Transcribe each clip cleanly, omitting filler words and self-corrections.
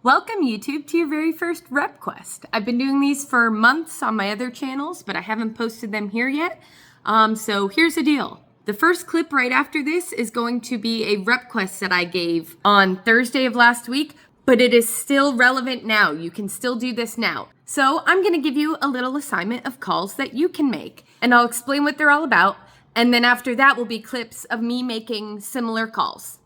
Welcome YouTube to your very first rep quest. I've been doing these for months on my other channels, but I haven't posted them here yet. So here's the deal. The first clip right after this is going to be a rep quest that I gave on Thursday of last week, but it is still relevant now. You can still do this now. So I'm going to give you a little assignment of calls that you can make, and I'll explain what they're all about. And then after that will be clips of me making similar calls.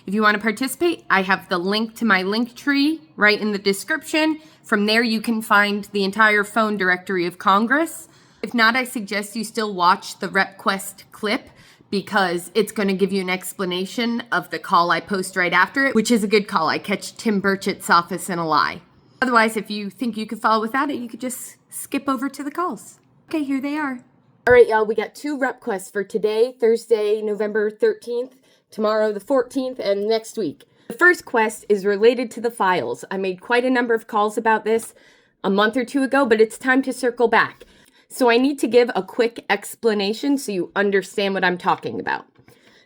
If you want to participate, I have the link to my link tree right in the description. From there, you can find the entire phone directory of Congress. If not, I suggest you still watch the rep quest clip because it's going to give you an explanation of the call I post right after it, which is a good call. I catch Tim Burchett's office in a lie. Otherwise, if you think you could follow without it, you could just skip over to the calls. Okay, here they are. All right, y'all, we got 2 rep quests for today, Thursday, November 13th. Tomorrow the 14th, and next week. The first quest is related to the files. I made quite a number of calls about this a month or 2 ago, but it's time to circle back. So I need to give a quick explanation so you understand what I'm talking about.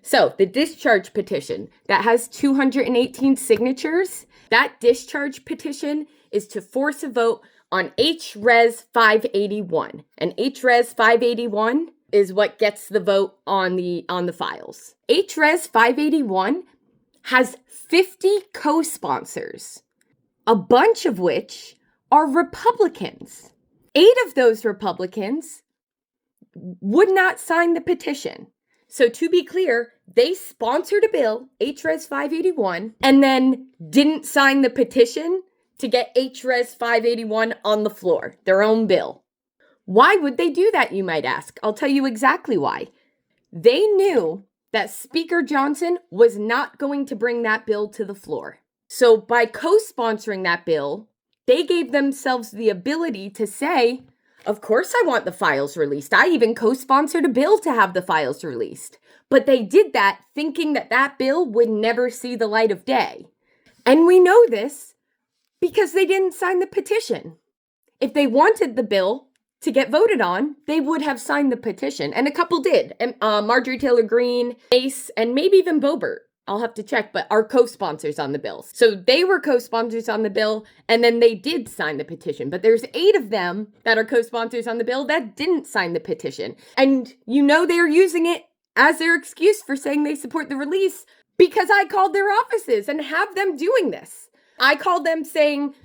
So the discharge petition that has 218 signatures, that discharge petition is to force a vote on HRes 581. And HRes 581 is what gets the vote on the files. HRes 581 has 50 co-sponsors, a bunch of which are Republicans. 8 of those Republicans would not sign the petition. So to be clear, they sponsored a bill, HRes 581, and then didn't sign the petition to get HRes 581 on the floor, their own bill. Why would they do that, you might ask? I'll tell you exactly why. They knew that Speaker Johnson was not going to bring that bill to the floor. So by co-sponsoring that bill, they gave themselves the ability to say, of course I want the files released. I even co-sponsored a bill to have the files released. But they did that thinking that that bill would never see the light of day. And we know this because they didn't sign the petition. If they wanted the bill to get voted on, they would have signed the petition. And a couple did. And Marjorie Taylor Greene, Ace, and maybe even Boebert, I'll have to check, but are co-sponsors on the bill. So they were co-sponsors on the bill, and then they did sign the petition. But there's 8 of them that are co-sponsors on the bill that didn't sign the petition. And you know they're using it as their excuse for saying they support the release because I called their offices and have them doing this. I called them saying,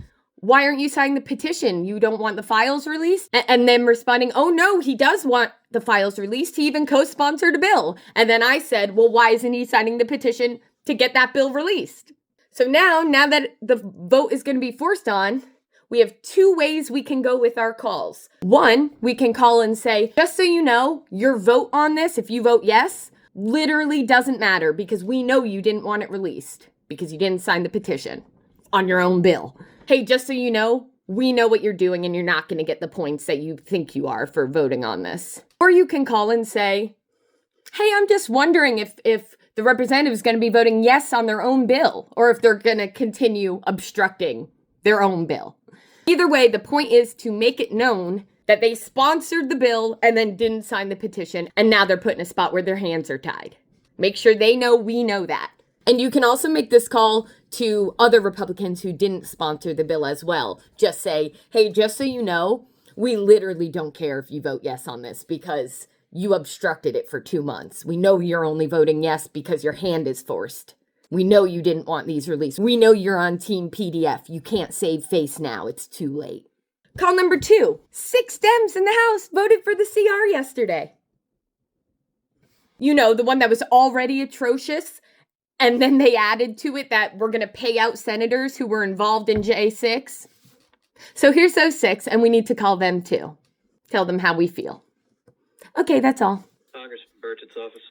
why aren't you signing the petition? You don't want the files released? And them responding, oh no, he does want the files released. He even co-sponsored a bill. And then I said, well, why isn't he signing the petition to get that bill released? So now that the vote is going to be forced on, we have 2 ways we can go with our calls. 1, we can call and say, just so you know, your vote on this, if you vote yes, literally doesn't matter because we know you didn't want it released because you didn't sign the petition on your own bill. Hey, just so you know, we know what you're doing and you're not going to get the points that you think you are for voting on this. Or you can call and say, hey, I'm just wondering if the representative is going to be voting yes on their own bill or if they're going to continue obstructing their own bill. Either way, the point is to make it known that they sponsored the bill and then didn't sign the petition, and now they're put in a spot where their hands are tied. Make sure they know we know that. And you can also make this call to other Republicans who didn't sponsor the bill as well. Just say, hey, just so you know, we literally don't care if you vote yes on this because you obstructed it for 2 months. We know you're only voting yes because your hand is forced. We know you didn't want these released. We know you're on Team PDF. You can't save face now. It's too late. Call number 2. 6 Dems in the House voted for the CR yesterday. You know, the one that was already atrocious. And then they added to it that we're going to pay out senators who were involved in J6. So here's those 6, and we need to call them too. Tell them how we feel. Okay, that's all. Congressman Burchett's office.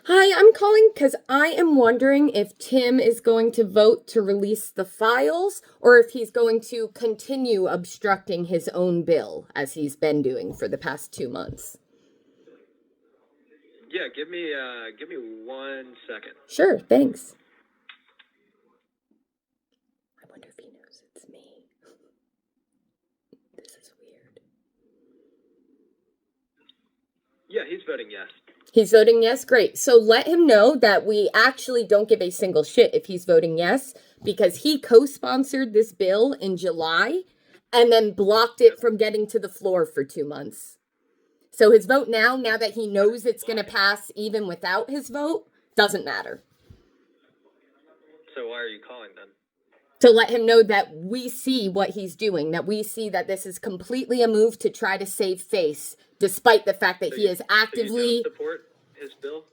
Hi, I'm calling because I am wondering if Tim is going to vote to release the files or if he's going to continue obstructing his own bill as he's been doing for the past 2 months. Yeah, give me 1 second. Sure, thanks. I wonder if he knows it's me. This is weird. Yeah, he's voting yes. He's voting yes? Great. So let him know that we actually don't give a single shit if he's voting yes, because he co-sponsored this bill in July and then blocked it from getting to the floor for 2 months. So his vote now that he knows it's going to pass even without his vote, doesn't matter. So why are you calling then? To let him know that we see what he's doing, that we see that this is completely a move to try to save face, despite the fact that he is actively... So you don't support his bill?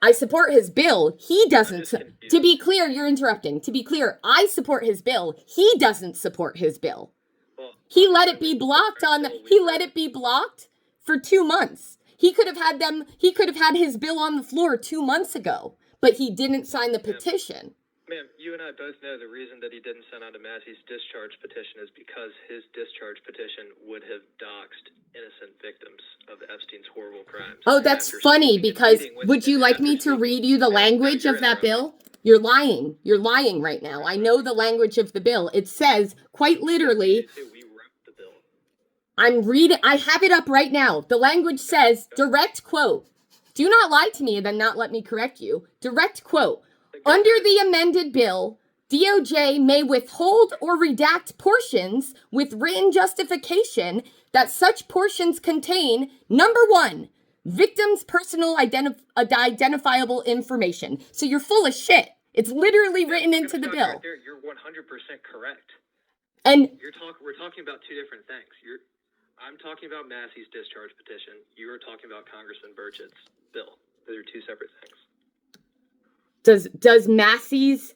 I support his bill. He doesn't. To be clear, you're interrupting. To be clear, I support his bill. He doesn't support his bill. Well, he let it be blocked he let it be blocked for 2 months. He could have had his bill on the floor 2 months ago, but he didn't sign the petition. Ma'am, you and I both know the reason that he didn't send out to Massie's discharge petition is because his discharge petition would have doxed innocent victims of Epstein's horrible crimes. Oh, that's funny, because would you like me to read you the language of that bill? You're lying. You're lying right now. I know the language of the bill. It says, quite literally, We wrote the bill. I'm reading, I have it up right now. The language says, direct quote, do not lie to me and then not let me correct you. Direct quote. Under the amended bill, DOJ may withhold or redact portions with written justification that such portions contain, number 1, victim's personal identifiable information. So you're full of shit. It's literally written into the bill. Right there, you're 100% correct. And we're talking about two different things. I'm talking about Massie's discharge petition. You are talking about Congressman Burchett's bill. Those are two separate things. Does Massie's,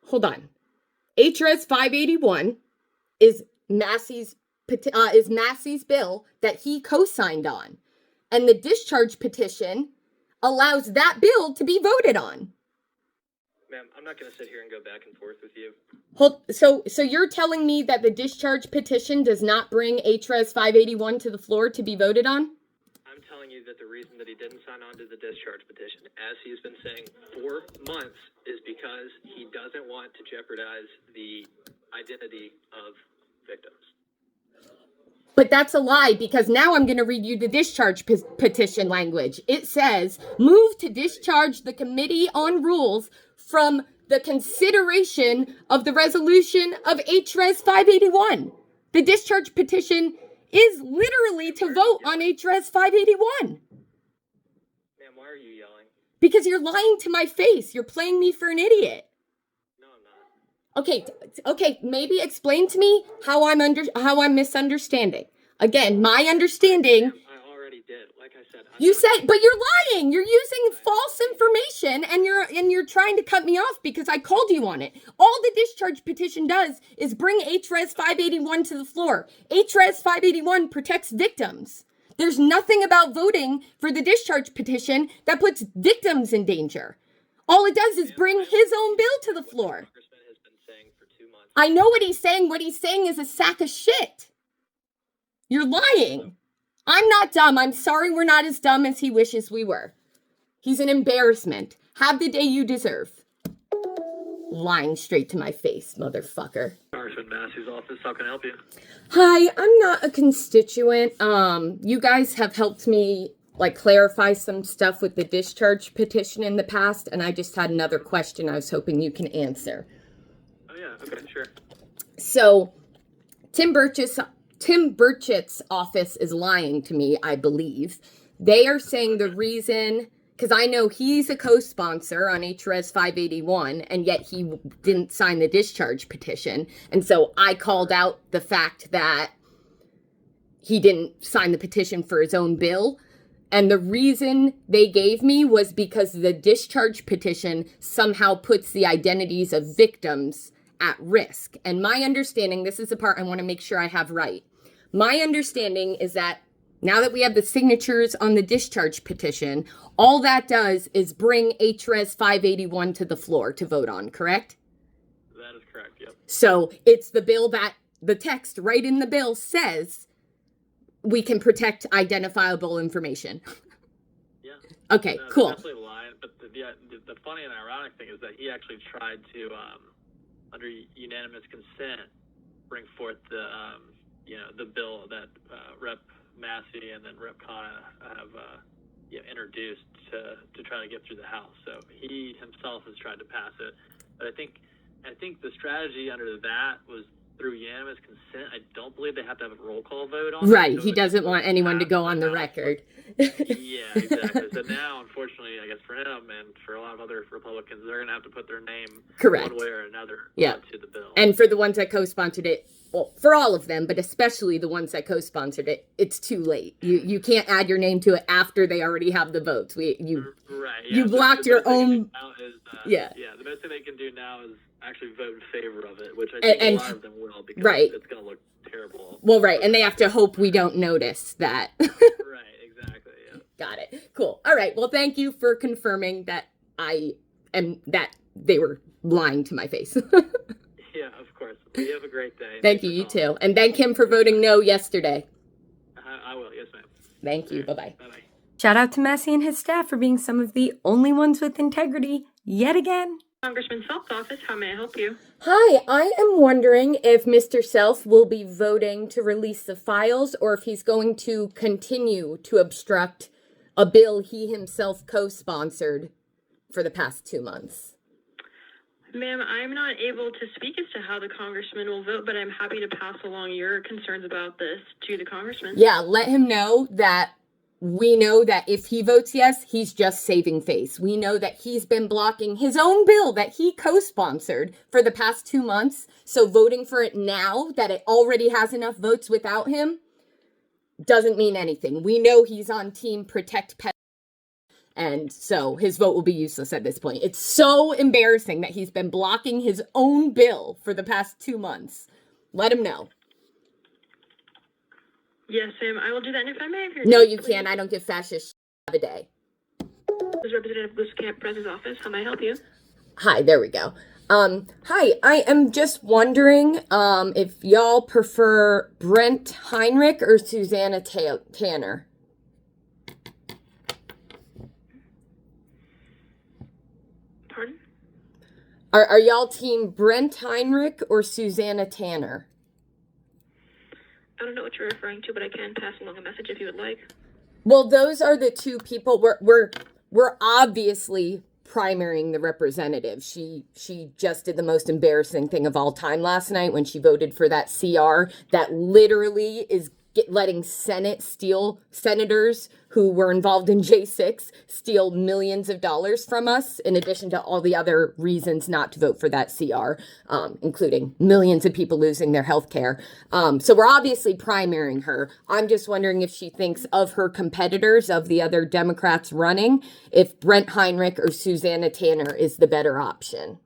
hold on, HRS 581 is Massie's bill that he co-signed on, and the discharge petition allows that bill to be voted on. Ma'am, I'm not going to sit here and go back and forth with you. So you're telling me that the discharge petition does not bring HRS 581 to the floor to be voted on? I'm telling you that the reason that he didn't sign on to the discharge petition, as he's been saying for months, is because he doesn't want to jeopardize the identity of victims. But that's a lie, because now I'm going to read you the discharge petition language. It says, move to discharge the Committee on Rules from the consideration of the resolution of HRS 581. The discharge petition is literally to vote on HRS 581. Ma'am, why are you yelling? Because you're lying to my face. You're playing me for an idiot. No, I'm not. Okay, maybe explain to me how I'm misunderstanding. Again, my understanding. Ma'am, I already did. Like I said, You said, but you're lying. You're using false information, and you're trying to cut me off because I called you on it. All the discharge petition does is bring HRS 581 to the floor. HRS 581 protects victims. There's nothing about voting for the discharge petition that puts victims in danger. All it does is bring his own bill to the floor. Congressman has been saying for 2 months. I know what he's saying. What he's saying is a sack of shit. You're lying. I'm not dumb. I'm sorry we're not as dumb as he wishes we were. He's an embarrassment. Have the day you deserve. Lying straight to my face, motherfucker. Congressman Massie's office, how can I help you? Hi, I'm not a constituent. You guys have helped me clarify some stuff with the discharge petition in the past, and I just had another question I was hoping you can answer. Oh yeah, okay, sure. So, Tim Burchett's office is lying to me, I believe. They are saying the reason, because I know he's a co-sponsor on HRS 581, and yet he didn't sign the discharge petition. And so I called out the fact that he didn't sign the petition for his own bill. And the reason they gave me was because the discharge petition somehow puts the identities of victims at risk. And my understanding, this is the part I want to make sure I have right. My understanding is that now that we have the signatures on the discharge petition, all that does is bring HRS 581 to the floor to vote on, correct? That is correct, yep. So it's the bill that the text right in the bill says we can protect identifiable information. Yeah. Okay, No, cool. Definitely lying, but the funny and ironic thing is that he actually tried to, under unanimous consent, bring forth the bill that Rep. Massie and then Rep. Khanna have introduced to try to get through the House. So he himself has tried to pass it, but I think the strategy under that was through unanimous consent. I don't believe they have to have a roll call vote on it. Right. So He doesn't want anyone to go on the record. Yeah, exactly. So now, unfortunately, I guess for him and for a lot of other Republicans, they're going to have to put their name Correct. one way or another onto the bill. And for the ones that co-sponsored it, well, for all of them, but especially the ones that co-sponsored it, it's too late. You can't add your name to it after they already have the votes. You blocked your own. The best thing they can do now is actually vote in favor of it, which I think a lot of them will, because it's going to look terrible. Well, right, and they have to hope we don't notice that. Right, exactly. Yeah. Got it. Cool. All right. Well, thank you for confirming that that they were lying to my face. Yeah, of course. Well, you have a great day. Thank you. You too. And thank him for voting no yesterday. I will. Yes, ma'am. Thank you. Bye-bye. Bye-bye. Shout out to Massie and his staff for being some of the only ones with integrity yet again. Congressman Self's office, how may I help you? Hi, I am wondering if Mr. Self will be voting to release the files or if he's going to continue to obstruct a bill he himself co-sponsored for the past 2 months. Ma'am, I'm not able to speak as to how the congressman will vote, but I'm happy to pass along your concerns about this to the congressman. Yeah, let him know that we know that if he votes yes, he's just saving face. We know that he's been blocking his own bill that he co-sponsored for the past 2 months. So voting for it now that it already has enough votes without him doesn't mean anything. We know he's on team protect pet. And so his vote will be useless at this point. It's so embarrassing that he's been blocking his own bill for the past 2 months. Let him know. Yes, ma'am, I will do that. And if I may, No, you can't. I don't give fascist have a day. This is Representative Gluesenkamp, Perez's office. How may I help you? Hi, there we go. Hi, I am just wondering if y'all prefer Brent Heinrich or Susanna Tanner. Pardon? Are y'all team Brent Heinrich or Susanna Tanner? I don't know what you're referring to, but I can pass along a message if you would like. Well, those are the two people we're obviously primarying the representative. She just did the most embarrassing thing of all time last night when she voted for that CR that literally is letting senators who were involved in J6 steal millions of dollars from us, in addition to all the other reasons not to vote for that CR, including millions of people losing their health care. So we're obviously primarying her. I'm just wondering if she thinks of her competitors, of the other Democrats running, if Brent Heinrich or Susanna Tanner is the better option.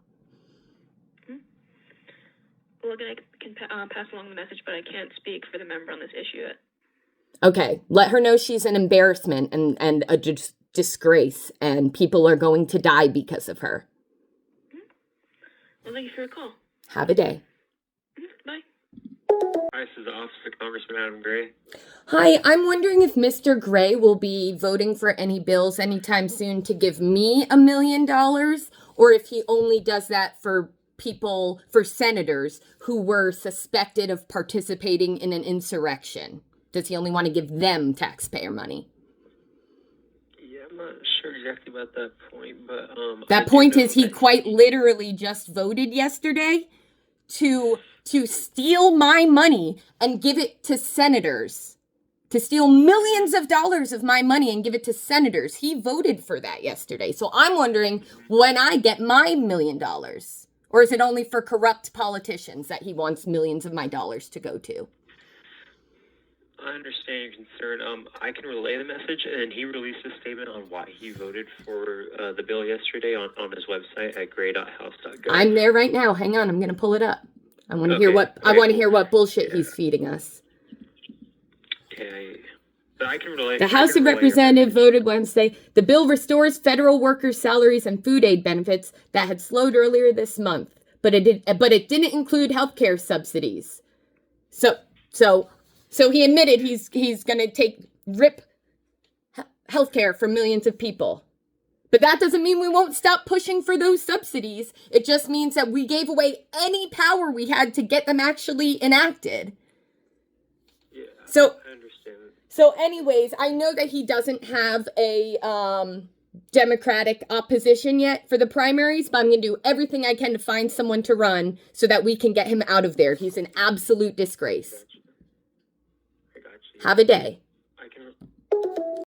Well, again, I can pass along the message, but I can't speak for the member on this issue yet. Okay, let her know she's an embarrassment and a disgrace, and people are going to die because of her. Well, thank you for your call. Have a day. Bye. Hi, this is the Office of Congressman Adam Gray. Hi, I'm wondering if Mr. Gray will be voting for any bills anytime soon to give me $1 million, or if he only does that for senators who were suspected of participating in an insurrection. Does he only want to give them taxpayer money? Yeah, I'm not sure exactly about that point, but that point is he quite literally just voted yesterday to steal my money and give it to senators. To steal millions of dollars of my money and give it to senators. He voted for that yesterday. So I'm wondering when I get my $1 million. Or is it only for corrupt politicians that he wants millions of my dollars to go to? I understand your concern. I can relay the message, and he released a statement on why he voted for the bill yesterday on his website at gray.house.gov. I'm there right now. Hang on, I'm going to pull it up. I want to hear what bullshit he's feeding us. Okay. But I can relay. The House of Representatives voted Wednesday. The bill restores federal workers' salaries and food aid benefits that had slowed earlier this month, but it didn't include healthcare subsidies. So he admitted he's going to rip healthcare for millions of people. But that doesn't mean we won't stop pushing for those subsidies. It just means that we gave away any power we had to get them actually enacted. Yeah, I understand. So anyways, I know that he doesn't have a Democratic opposition yet for the primaries, but I'm going to do everything I can to find someone to run so that we can get him out of there. He's an absolute disgrace. I got you. Have a day.